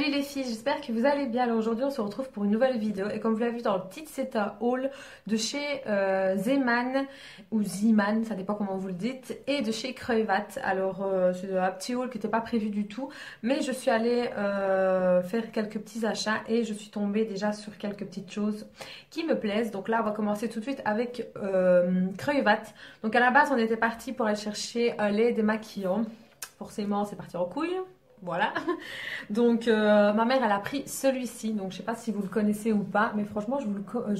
Salut les filles, j'espère que vous allez bien. Alors aujourd'hui on se retrouve pour une nouvelle vidéo et comme vous l'avez vu dans le titre, c'est un haul de chez Zeeman ou Zeeman, ça dépend comment vous le dites, et de chez Kruivat. Alors c'est un petit haul qui n'était pas prévu du tout, mais je suis allée faire quelques petits achats et je suis tombée déjà sur quelques petites choses qui me plaisent. Donc là on va commencer tout de suite avec Kruivat. Donc à la base on était parti pour aller chercher un lait démaquillant. Forcément c'est parti en couille. Voilà, donc ma mère elle a pris celui-ci, donc je sais pas si vous le connaissez ou pas, mais franchement je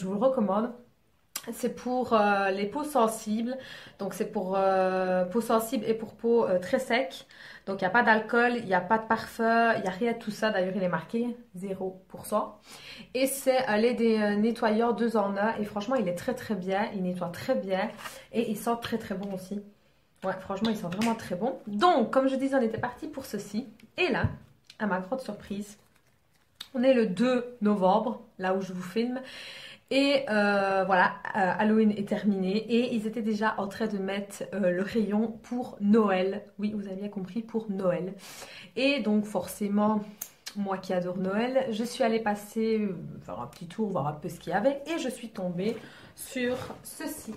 vous le recommande. C'est pour les peaux sensibles, donc c'est pour peau sensible et pour peau très sec. Donc il n'y a pas d'alcool, il n'y a pas de parfum, il n'y a rien de tout ça, d'ailleurs il est marqué 0%. Et c'est un lait nettoyeur 2 en 1 et franchement il est très très bien, il nettoie très bien et il sent très très bon aussi. Ouais, franchement, ils sont vraiment très bons. Donc, comme je disais, on était parti pour ceci. Et là, à ma grande surprise, on est le 2 novembre, là où je vous filme. Et voilà, Halloween est terminé. Et ils étaient déjà en train de mettre le rayon pour Noël. Oui, vous avez bien compris, pour Noël. Et donc, forcément, moi qui adore Noël, je suis allée passer, faire un petit tour, voir un peu ce qu'il y avait. Et je suis tombée sur ceci.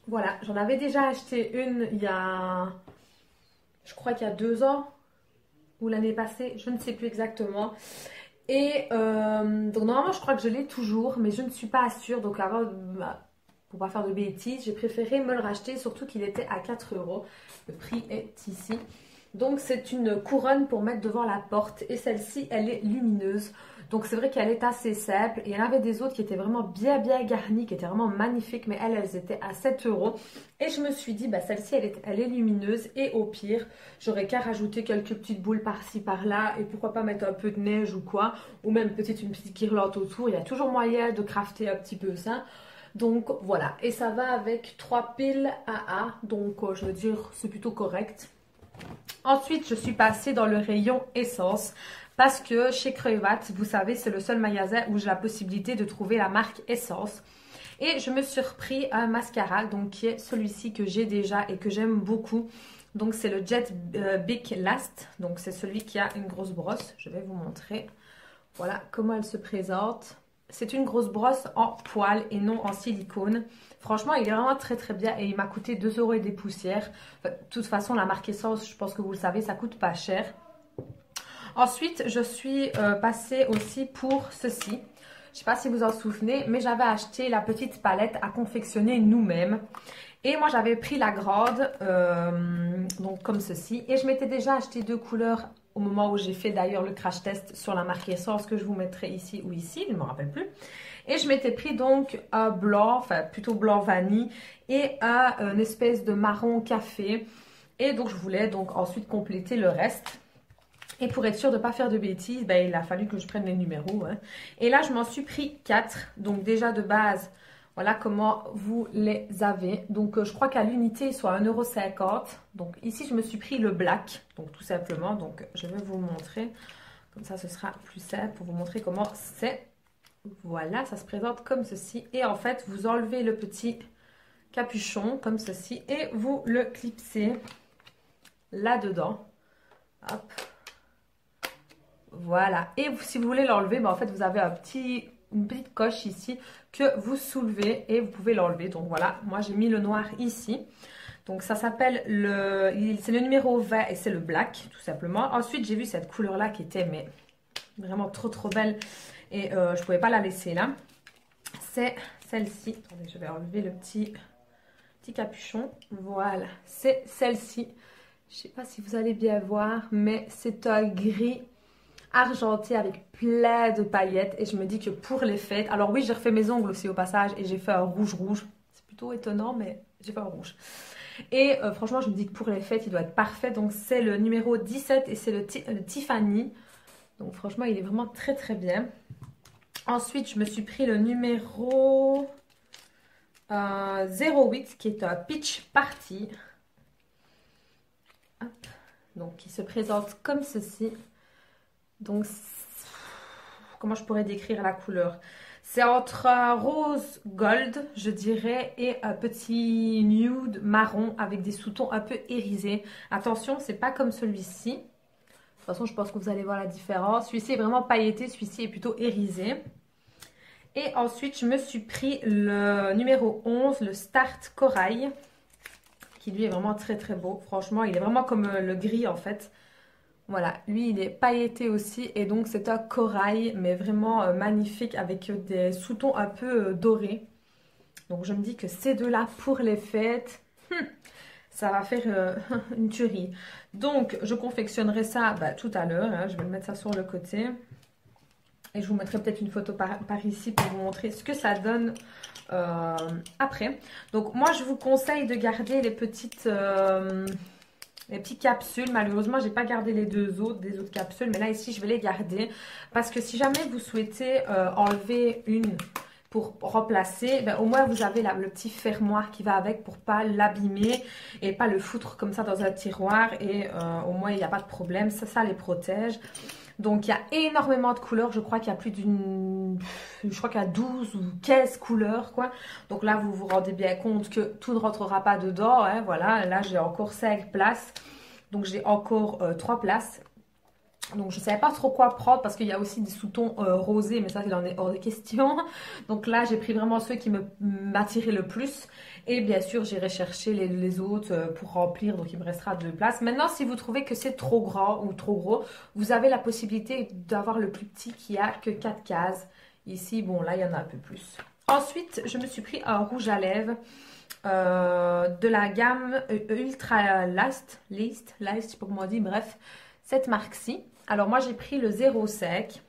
Voilà, j'en avais déjà acheté une il y a, je crois qu'il y a 2 ans, ou l'année passée, je ne sais plus exactement. Et donc normalement je crois que je l'ai toujours, mais je ne suis pas sûre. Donc avant, pour pas faire de bêtises, j'ai préféré me le racheter, surtout qu'il était à 4 €. Le prix est ici. Donc c'est une couronne pour mettre devant la porte et celle-ci elle est lumineuse. Donc c'est vrai qu'elle est assez simple. Il y en avait des autres qui étaient vraiment bien garnies, qui étaient vraiment magnifiques, mais elles étaient à 7 €. Et je me suis dit, bah celle-ci elle est lumineuse et au pire, j'aurais qu'à rajouter quelques petites boules par-ci par-là et pourquoi pas mettre un peu de neige ou quoi, ou même une petite guirlande autour. Il y a toujours moyen de crafter un petit peu ça. Donc voilà, et ça va avec 3 piles AA, donc je veux dire c'est plutôt correct. Ensuite, je suis passée dans le rayon essence parce que chez Kruivat, vous savez, c'est le seul magasin où j'ai la possibilité de trouver la marque Essence. Et je me suis repris un mascara, donc qui est celui-ci que j'ai déjà et que j'aime beaucoup. Donc c'est le Jet Bic Last, donc c'est celui qui a une grosse brosse. Je vais vous montrer, voilà comment elle se présente. C'est une grosse brosse en poil et non en silicone. Franchement, il est vraiment très bien et il m'a coûté 2 € et des poussières. Enfin, de toute façon, la marque Essence, je pense que vous le savez, ça coûte pas cher. Ensuite, je suis passée aussi pour ceci. Je ne sais pas si vous en souvenez, mais j'avais acheté la petite palette à confectionner nous-mêmes. Et moi, j'avais pris la grande, donc comme ceci. Et je m'étais déjà acheté 2 couleurs au moment où j'ai fait d'ailleurs le crash test sur la marque Essence que je vous mettrai ici ou ici, je ne me rappelle plus. Et je m'étais pris donc un blanc, enfin plutôt blanc vanille et une espèce de marron café. Et donc je voulais donc ensuite compléter le reste. Et pour être sûre de ne pas faire de bêtises, ben, il a fallu que je prenne les numéros. Hein. Et là je m'en suis pris 4. Donc déjà de base, voilà comment vous les avez. Donc je crois qu'à l'unité, soit 1,50 €. Donc ici, je me suis pris le black. Donc tout simplement, donc je vais vous montrer. Comme ça, ce sera plus simple pour vous montrer comment c'est. Voilà, ça se présente comme ceci. Et en fait, vous enlevez le petit capuchon comme ceci. Et vous le clipsez là-dedans. Hop. Voilà. Et si vous voulez l'enlever, ben en fait, vous avez une petite coche ici que vous soulevez et vous pouvez l'enlever. Donc voilà, moi j'ai mis le noir ici. Donc ça s'appelle c'est le numéro 20 et c'est le black tout simplement. Ensuite j'ai vu cette couleur là qui était mais vraiment trop belle et je ne pouvais pas la laisser là. C'est celle-ci. Attendez, je vais enlever le petit capuchon. Voilà, c'est celle-ci. Je ne sais pas si vous allez bien voir, mais c'est un gris argenté avec plein de paillettes et je me dis que pour les fêtes, alors oui j'ai refait mes ongles aussi au passage et j'ai fait un rouge, c'est plutôt étonnant mais j'ai fait un rouge et franchement je me dis que pour les fêtes il doit être parfait. Donc c'est le numéro 17 et c'est le Tiffany, donc franchement il est vraiment très bien. Ensuite je me suis pris le numéro 08 qui est un Peach Party. Hop. Donc il se présente comme ceci. Donc, comment je pourrais décrire la couleur? C'est entre un rose gold, je dirais, et un petit nude marron avec des sous-tons un peu irisés. Attention, c'est pas comme celui-ci. toute façon, je pense que vous allez voir la différence. Celui-ci est vraiment pailleté, celui-ci est plutôt irisé. Et ensuite, je me suis pris le numéro 11, le Start Corail, qui lui est vraiment très très beau. Franchement, il est vraiment comme le gris en fait. Voilà, lui il est pailleté aussi et donc c'est un corail, mais vraiment magnifique avec des sous-tons un peu dorés. Donc je me dis que ces deux-là pour les fêtes, ça va faire une tuerie. Donc je confectionnerai ça tout à l'heure, hein, je vais le mettre ça sur le côté. Et je vous mettrai peut-être une photo par ici pour vous montrer ce que ça donne après. Donc moi je vous conseille de garder les petites capsules. Malheureusement j'ai pas gardé les des autres capsules, mais là ici je vais les garder. Parce que si jamais vous souhaitez enlever une pour remplacer, ben, au moins vous avez le petit fermoir qui va avec pour pas l'abîmer et pas le foutre comme ça dans un tiroir. Et au moins il n'y a pas de problème, ça les protège. Donc il y a énormément de couleurs, je crois qu'il y a plus d'une, je crois qu'il y a 12 ou 15 couleurs quoi. Donc là vous vous rendez bien compte que tout ne rentrera pas dedans, hein, voilà. Là j'ai encore 5 places, donc j'ai encore 3 places. Donc je ne savais pas trop quoi prendre parce qu'il y a aussi des sous-tons rosés, mais ça il en est hors de question. Donc là j'ai pris vraiment ceux qui m'attiraient le plus. Et bien sûr j'irai chercher les autres pour remplir, donc il me restera 2 places. Maintenant si vous trouvez que c'est trop grand ou trop gros, vous avez la possibilité d'avoir le plus petit qui a que 4 cases. Ici bon là il y en a un peu plus. Ensuite je me suis pris un rouge à lèvres de la gamme Ultra Last, je sais pas comment on dit, bref, cette marque-ci. Alors moi j'ai pris le 05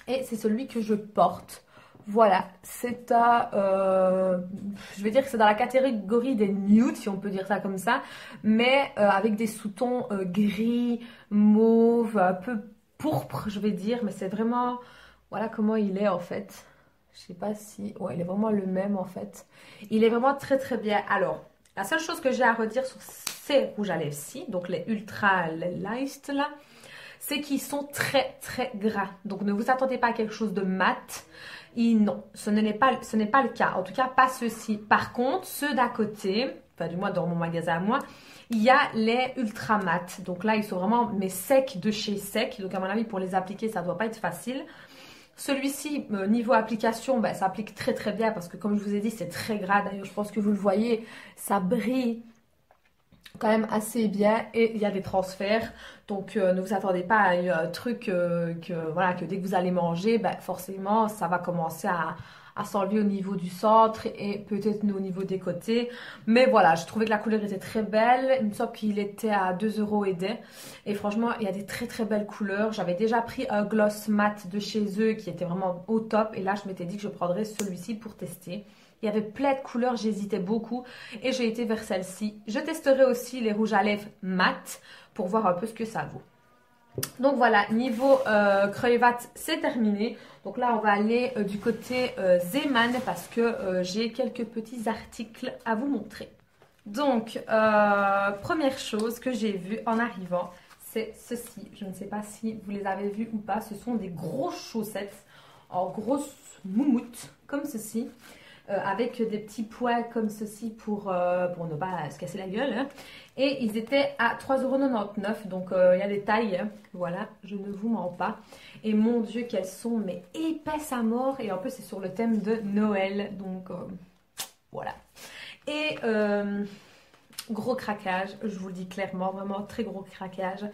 et c'est celui que je porte. Voilà, c'est je vais dire que c'est dans la catégorie des nudes, si on peut dire ça comme ça, mais avec des sous-tons gris, mauve, un peu pourpre, je vais dire, mais c'est vraiment, voilà comment il est en fait. Je sais pas si, ouais, il est vraiment le même en fait. Il est vraiment très très bien. Alors, la seule chose que j'ai à redire sur ces rouges à lèvres-ci, donc les Ultra Light là, c'est qu'ils sont très très gras. Donc ne vous attendez pas à quelque chose de mat. Et non, ce n'est pas le cas. En tout cas, pas ceux-ci. Par contre, ceux d'à côté, enfin du moins dans mon magasin à moi, il y a les ultra mat. Donc là, ils sont vraiment mais secs de chez sec. Donc à mon avis, pour les appliquer, ça ne doit pas être facile. Celui-ci, niveau application, ça applique très très bien parce que comme je vous ai dit, c'est très gras. D'ailleurs, je pense que vous le voyez, ça brille quand même assez bien et il y a des transferts. Donc ne vous attendez pas à un truc voilà, que dès que vous allez manger, forcément ça va commencer à s'enlever au niveau du centre et peut-être au niveau des côtés. Mais voilà, je trouvais que la couleur était très belle. Il me semble qu'il était à 2 € et des. Et franchement, il y a des très très belles couleurs. J'avais déjà pris un gloss mat de chez eux qui était vraiment au top. Et là, je m'étais dit que je prendrais celui-ci pour tester. Il y avait plein de couleurs, j'hésitais beaucoup et j'ai été vers celle-ci. Je testerai aussi les rouges à lèvres mat pour voir un peu ce que ça vaut. Donc voilà, niveau Kruivat, c'est terminé. Donc là, on va aller du côté Zeeman parce que j'ai quelques petits articles à vous montrer. Donc, première chose que j'ai vue en arrivant, c'est ceci. Je ne sais pas si vous les avez vus ou pas. Ce sont des grosses chaussettes en grosse moumoute, comme ceci. Avec des petits pois comme ceci pour ne pas se casser la gueule. Hein. Et ils étaient à 3,99 €. Donc il y a des tailles. Hein. Voilà, je ne vous mens pas. Et mon Dieu, qu'elles sont mais épaisses à mort. Et en plus, c'est sur le thème de Noël. Donc voilà. Et gros craquage, je vous le dis clairement, vraiment très gros craquage.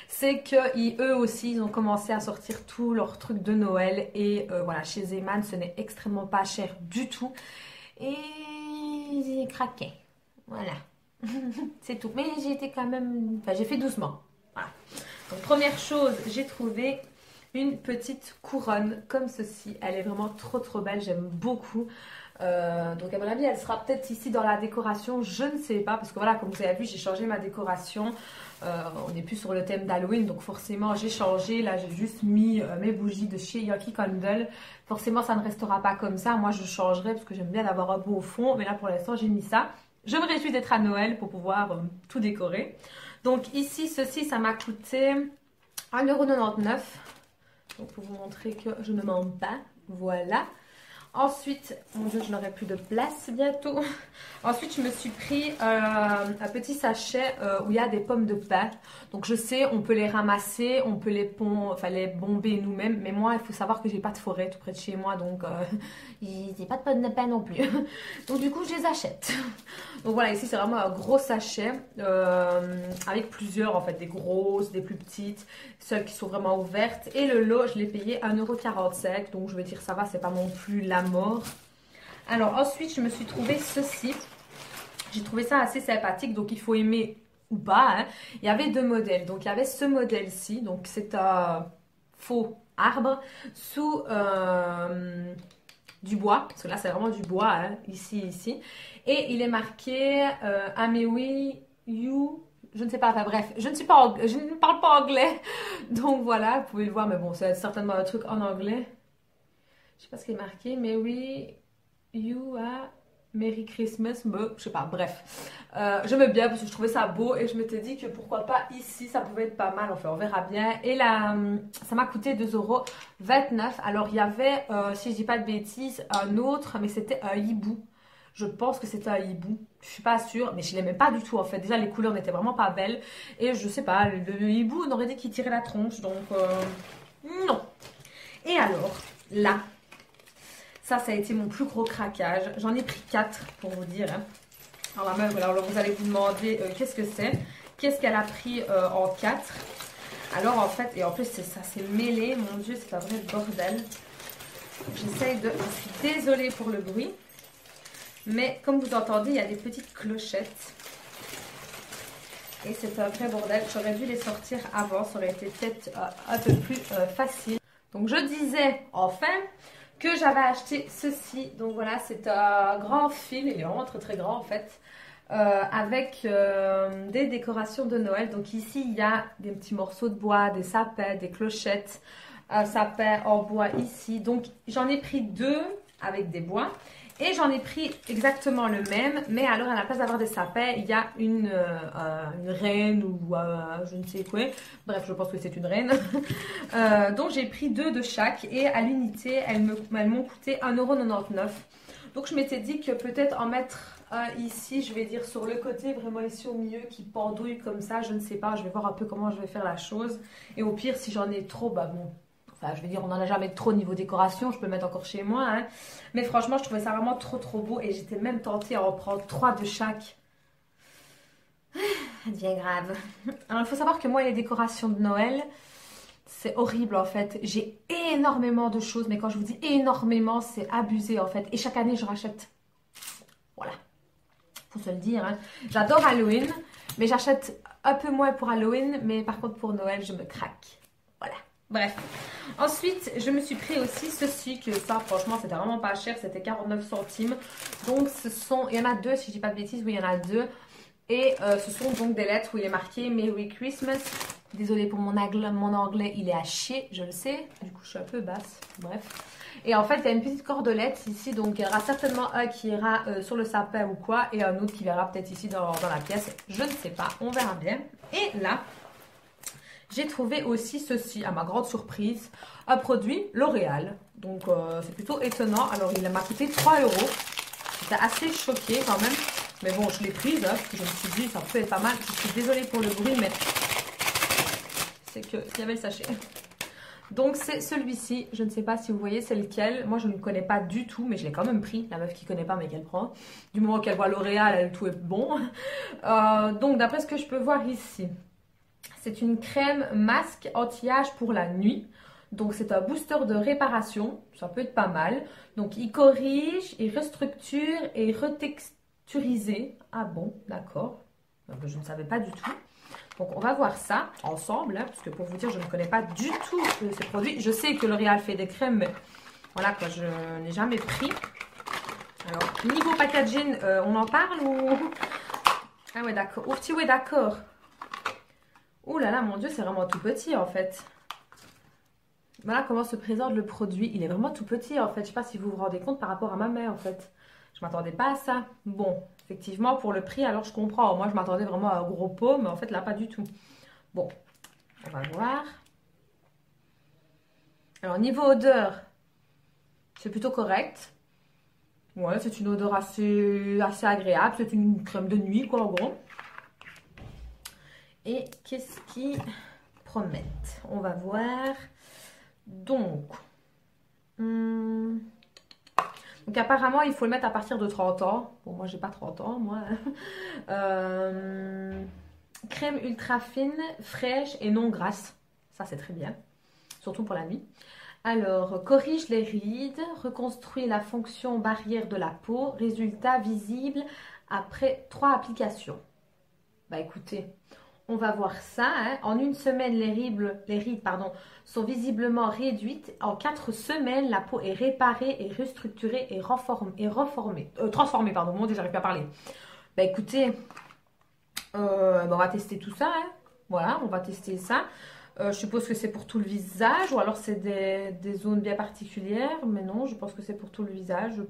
C'est qu'eux aussi, ils ont commencé à sortir tous leurs trucs de Noël. Et voilà, chez Zeeman, ce n'est extrêmement pas cher du tout. Et j'ai craqué. Voilà. C'est tout. Mais j'ai été quand même... Enfin, j'ai fait doucement. Voilà. Donc, première chose, j'ai trouvé une petite couronne comme ceci. Elle est vraiment trop trop belle. J'aime beaucoup. Donc à mon avis elle sera peut-être ici dans la décoration, je ne sais pas parce que voilà, comme vous avez vu, j'ai changé ma décoration. On n'est plus sur le thème d'Halloween, donc forcément j'ai changé. Là j'ai juste mis mes bougies de chez Yankee Candle. Forcément ça ne restera pas comme ça, moi je changerai parce que j'aime bien avoir un beau fond. Mais là pour l'instant j'ai mis ça. Je me réjouis d'être à Noël pour pouvoir tout décorer. Donc ici ceci ça m'a coûté 1,99 €. Donc pour vous montrer que je ne mens pas, voilà. Ensuite, mon Dieu, je n'aurai plus de place bientôt. Ensuite, je me suis pris un petit sachet où il y a des pommes de pin. Donc, je sais, on peut les ramasser, on peut les bomber nous-mêmes. Mais moi, il faut savoir que j'ai pas de forêt tout près de chez moi. Donc, j'ai pas de pommes de pin non plus. Donc, du coup, je les achète. Donc, voilà, ici, c'est vraiment un gros sachet avec plusieurs, en fait, des grosses, des plus petites, celles qui sont vraiment ouvertes. Et le lot, je l'ai payé 1,45 €. Donc, je veux dire, ça va, c'est pas non plus la mort. Alors ensuite, je me suis trouvé ceci. J'ai trouvé ça assez sympathique, donc il faut aimer ou pas, hein. Il y avait deux modèles. Donc il y avait ce modèle-ci, donc c'est un faux arbre sous du bois, parce que là c'est vraiment du bois, hein, ici. Et il est marqué Amewi You. Je ne sais pas, enfin bref, je ne parle pas anglais. Donc voilà, vous pouvez le voir, mais bon, c'est certainement un truc en anglais. Je sais pas ce qui est marqué, mais oui, you are Merry Christmas, je sais pas, bref. J'aimais bien parce que je trouvais ça beau et je m'étais dit que pourquoi pas ici, ça pouvait être pas mal, enfin on verra bien. Et là, ça m'a coûté 2,29 €. Alors il y avait, si je dis pas de bêtises, un autre, mais c'était un hibou. Je pense que c'était un hibou, je suis pas sûre, mais je l'aimais pas du tout en fait. Déjà les couleurs n'étaient vraiment pas belles et je sais pas, le hibou on aurait dit qu'il tirait la tronche, donc non. Et alors, là, ça a été mon plus gros craquage. J'en ai pris 4 pour vous dire. Hein. Alors vous allez vous demander qu'est-ce que c'est. Qu'est-ce qu'elle a pris en 4. Alors en fait, et en plus ça s'est mêlé. Mon Dieu, c'est un vrai bordel. Je suis désolée pour le bruit. Mais comme vous entendez, il y a des petites clochettes. Et c'est un vrai bordel. J'aurais dû les sortir avant. Ça aurait été peut-être un peu plus facile. Donc je disais enfin que j'avais acheté ceci. Donc voilà, c'est un grand fil, il est vraiment très très grand en fait, avec des décorations de Noël. Donc ici il y a des petits morceaux de bois, des sapins, des clochettes, un sapin en bois ici. Donc j'en ai pris 2 avec des bois. Et j'en ai pris exactement le même, mais alors à la place d'avoir des sapins, il y a une reine ou je ne sais quoi. Bref, je pense que c'est une reine. Donc j'ai pris 2 de chaque et à l'unité, elles m'ont coûté 1,99 €. Donc je m'étais dit que peut-être en mettre un ici, je vais dire sur le côté, vraiment ici au milieu, qui pendouille comme ça, je ne sais pas. Je vais voir un peu comment je vais faire la chose. Et au pire, si j'en ai trop, bah bon. Enfin, je veux dire, on n'en a jamais trop niveau décoration, je peux le mettre encore chez moi. Hein. Mais franchement, je trouvais ça vraiment trop trop beau et j'étais même tentée à en prendre 3 de chaque. Ça devient grave. Alors, il faut savoir que moi, les décorations de Noël, c'est horrible en fait. J'ai énormément de choses, mais quand je vous dis énormément, c'est abusé en fait. Et chaque année, je rachète. Voilà. Faut se le dire. Hein. J'adore Halloween, mais j'achète un peu moins pour Halloween, mais par contre, pour Noël, je me craque. Voilà. Bref. Ensuite, je me suis pris aussi ceci, que ça, franchement, c'était vraiment pas cher. C'était 49 centimes. Donc, il y en a 2, si je dis pas de bêtises. Oui, il y en a 2. Et ce sont donc des lettres où il est marqué Merry Christmas. Désolée pour mon anglais, il est à chier, je le sais. Du coup, je suis un peu basse. Bref. Et en fait, il y a une petite cordelette ici. Donc, il y aura certainement un qui ira sur le sapin ou quoi. Et un autre qui verra peut-être ici dans la pièce. Je ne sais pas. On verra bien. Et là, j'ai trouvé aussi ceci, à ma grande surprise, un produit L'Oréal. Donc c'est plutôt étonnant. Alors il m'a coûté 3 €. J'étais assez choquée quand même. Mais bon, je l'ai prise, hein, parce que je me suis dit, ça peut être pas mal. Je suis désolée pour le bruit, mais c'est qu'il y avait le sachet. Donc c'est celui-ci. Je ne sais pas si vous voyez c'est lequel. Moi je ne connais pas du tout, mais je l'ai quand même pris. La meuf qui ne connaît pas mais qu'elle prend. Du moment qu'elle voit L'Oréal, tout est bon. Donc d'après ce que je peux voir ici, c'est une crème masque anti-âge pour la nuit. Donc c'est un booster de réparation. Ça peut être pas mal. Donc il corrige, il restructure et retexturise. Ah bon, d'accord. Je ne savais pas du tout. Donc on va voir ça ensemble. Hein, parce que pour vous dire, je ne connais pas du tout ces produits. Je sais que L'Oréal fait des crèmes, mais voilà quoi, je n'ai jamais pris. Alors, niveau packaging, on en parle ou... Ah ouais, d'accord. Oufti, ouais, d'accord. Oh là là, mon Dieu, c'est vraiment tout petit en fait. Voilà comment se présente le produit. Il est vraiment tout petit en fait. Je sais pas si vous vous rendez compte par rapport à ma mère en fait. Je m'attendais pas à ça. Bon, effectivement, pour le prix, alors je comprends. Moi, je m'attendais vraiment à un gros pot, mais en fait, là, pas du tout. Bon, on va voir. Alors, niveau odeur, c'est plutôt correct. Ouais, c'est une odeur assez agréable. C'est une crème de nuit, quoi, en gros. Et qu'est-ce qui promettent? On va voir. Donc, apparemment, il faut le mettre à partir de 30 ans. Bon, moi, j'ai pas 30 ans, moi. Crème ultra fine, fraîche et non grasse. Ça, c'est très bien. Surtout pour la nuit. Alors, corrige les rides, reconstruit la fonction barrière de la peau. Résultat visible après 3 applications. Bah écoutez, on va voir ça. Hein. En une semaine, les rides sont visiblement réduites. En 4 semaines, la peau est réparée et restructurée et transformée, pardon. Mon Dieu, j'arrive pas à parler. Bah écoutez, on va tester tout ça. Hein. Voilà, on va tester ça. Je suppose que c'est pour tout le visage ou alors c'est des zones bien particulières. Mais non, je pense que c'est pour tout le visage. Je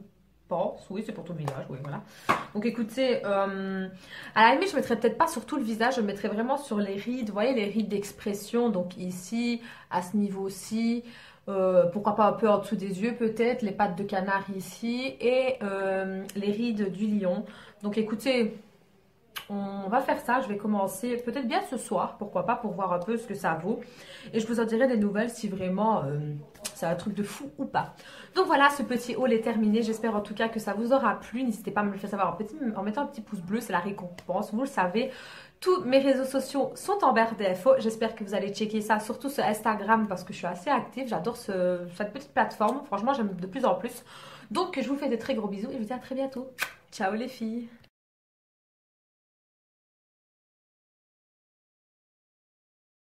pense, oui, c'est pour tout le visage. Oui, voilà. Donc écoutez, à la limite, je ne mettrais peut-être pas sur tout le visage. Je le mettrais vraiment sur les rides. Vous voyez, les rides d'expression. Donc ici, à ce niveau-ci. Pourquoi pas un peu en dessous des yeux peut-être. Les pattes de canard ici. Et les rides du lion. Donc écoutez... On va faire ça, je vais commencer peut-être bien ce soir, pourquoi pas, pour voir un peu ce que ça vaut. Et je vous en dirai des nouvelles si vraiment c'est un truc de fou ou pas. Donc voilà, ce petit haul est terminé. J'espère en tout cas que ça vous aura plu. N'hésitez pas à me le faire savoir en mettant un petit pouce bleu, c'est la récompense, vous le savez. Tous mes réseaux sociaux sont en barre d'infos. J'espère que vous allez checker ça, surtout sur Instagram parce que je suis assez active. J'adore cette petite plateforme. Franchement, j'aime de plus en plus. Donc je vous fais de très gros bisous et je vous dis à très bientôt. Ciao les filles!